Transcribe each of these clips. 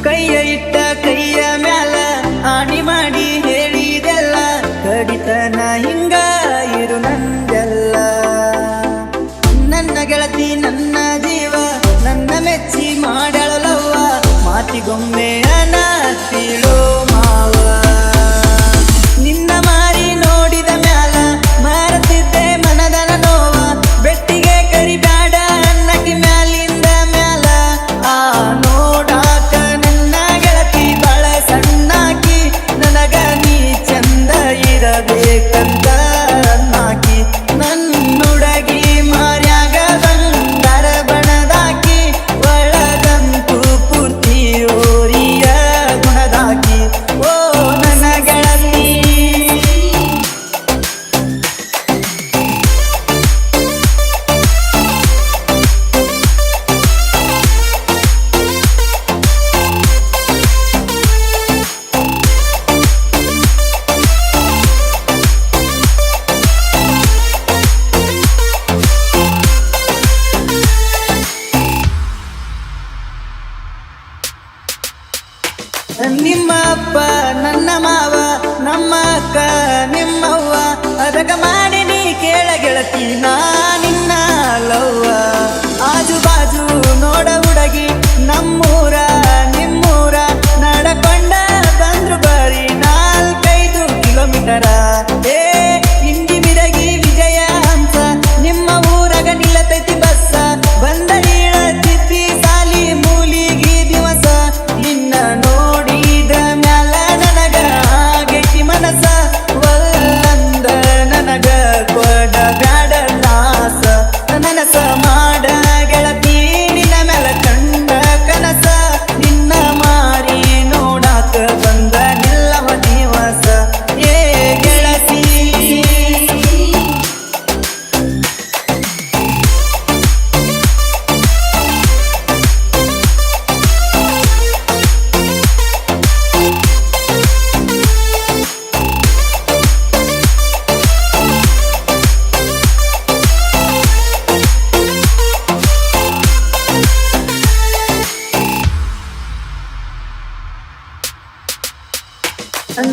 ಕೈಯ ಇಟ್ಟ ಕೈಯ ಮ್ಯಾಲ ಆಣಿ ಮಾಡಿ ಹೇಳಿದೆಲ್ಲ ಕಡಿತನ ಹಿಂಗ ಇರು ನಂದೆಲ್ಲ. ನನ್ನ ಗೆಳತಿ ನನ್ನ ಜೀವ ನನ್ನ ಮೆಚ್ಚಿ ಮಾಡಳಲವ್ವ ಮಾತಿಗೊಮ್ಮೆ ಅನತಿಳೋ ಮಾವ. ನಿನ್ನ ಮಾರಿ ನೋಡಿದ ಮ್ಯಾಲ ಮಾರತಿದ್ದೆ ಮನದನ ನೋವ ಬೆಟ್ಟಿಗೆ ಕರಿಬ್ಯಾಡ ಅನ್ನಕಿ ಮ್ಯಾಲಿಂದ ಮ್ಯಾಲ. ಆ ನೋಡಾಕ ನನ್ನ ಗೆಳತಿ ಬಾಳ ಸಣ್ಣಾಕಿ ನನಗ ನೀ ಚಂದ ಇರಬೇಕಂತ ನಾಕಿ ನನ್ನುಡಗಿ ಮಾರ್ಯಾಗ ಬಂಗಾರ ಬಣದಾಕಿ ಒಳಗಂತೂ ಪೂರ್ತಿ ಓರಿಯ ಗುಣದಾಕಿ. ಓ ನನ್ನ ಗೆಳತಿ ನಿಮ್ಮ ಅಪ್ಪ ನನ್ನ ಮಾವ ನಮ್ಮ ಅಕ್ಕ ನಿಮ್ಮವ್ವ ಅದಕ ಮಾಡಿ ನೀ ಕೇಳ ಗೆಳತಿ ನಾ ನಿನ್ನ ಲವ್ವ. ಆಜು ಬಾಜು ನೋಡ ಹುಡುಗಿ ನಮ್ಮೂರ ನಿಮ್ಮೂರ ನಡಕೊಂಡ ಬಂದ್ರು ಬರೀ 4-5 ಕಿಲೋಮೀಟರ. ಏ ಇಂಡಿ ಮಿರಗಿ ವಿಜಯ ಹಂಸ ನಿಮ್ಮ ಊರಾಗ ನಿಲ್ಲತೈತಿ ಬಸ್ಸ ಬಂದ ಇಳತಿದ್ದಿ ಸಾಲಿ ಮೂಲಿಗಿ ದಿವಸ. ನಿನ್ನ ನೋಡಿದ ಮ್ಯಾಲ ನನಗ ಆಗೈತಿ ಮನಸ ಒಲ್ಲಂದ ನನಗ ಕೊಡ ಬ್ಯಾಡ ನಾಸ. ನನಸ ಮಾಡ ಗೆಳತಿ ನಿನ್ನ ಮ್ಯಾಲ ಕಂಡ ಕನಸ ನಿನ್ನ ಮಾರಿ ನೋಡಾಕ ಬಂದ ನಿಲ್ಲವ ದಿವಸ. ಏ ಗೆಳತಿ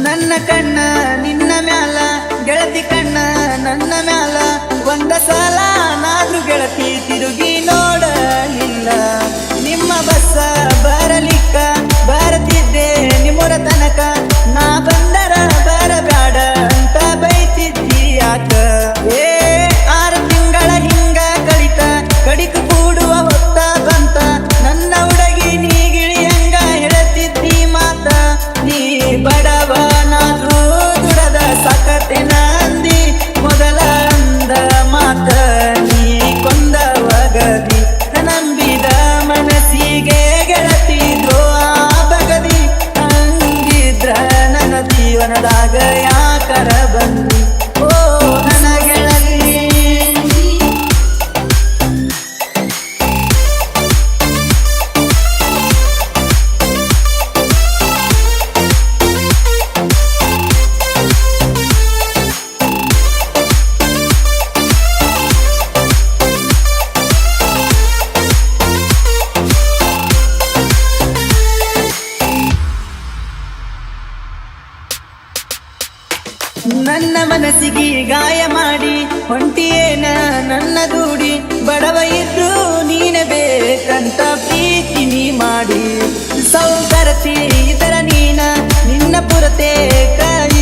ನನ್ನ ಕಣ್ಣ ನಿನ್ನ ಮ್ಯಾಲ ಗೆಳತಿ ಕಣ್ಣ ನನ್ನ ಮ್ಯಾಲ ಒಂದ ಸಲ ನಾದ್ರು ಗೆಳತಿ ತಿರುಗಿ ನೋಡಲಿಲ್ಲ. ನಿಮ್ಮ ಬಸ್ಸ ಬರಲಿಕ್ಕ ಬರತಿದ್ದೆ ನಿಮ್ಮೂರ ತನಕ ನಾ ಬಂದರ ಬರಬ್ಯಾಡ ಅಂತ ಬೈತಿದ್ದಿ ಯಾಕ. ಏ 6 ತಿಂಗಳ ಹಿಂಗ ಕಳಿತ ಕಡಿಕ ಕೂಡುವ ಹೊತ್ತ ಬಂತ ನನ್ನ ಹುಡುಗಿ ನೀ ಗಿಳಿಯಂಗ ಹೇಳ್ತಿದ್ದಿ ಮಾತ. ನೀ ಬಡವನಾದ್ರೂ ದುಡದ ಸಾಕತೆ ನಂದಿ ಮೊದಲ ಅಂದ ಮಾತ ನೀ ಕೊಂದವಗದಿ ನಂಬಿದ ಮನಸ್ಸಿಗೆ ಗೆಳತಿ ದ್ರೋಹ ಬಗದಿ. ಹಂಗಿದ್ರ ನನ್ನ ಜೀವನದಾಗ ಯಾಕರ ಬಂದಿ ಓ ನನ್ನ ಗೆಳತಿ. ನನ್ನ ಮನಸ್ಸಿಗೆ ಗಾಯ ಮಾಡಿ ಹೊಂಟಿಯೇನ ನನ್ನ ದೂಡಿ ಬಡವ ಇದ್ರು ನೀನೆ ಬೇಕಂತ ಪ್ರೀತಿ ನೀ ಮಾಡಿ. ಸೌಕರತಿ ಇದರ ನೀನ ನಿನ್ನ ಪುರತೆ ಕೈ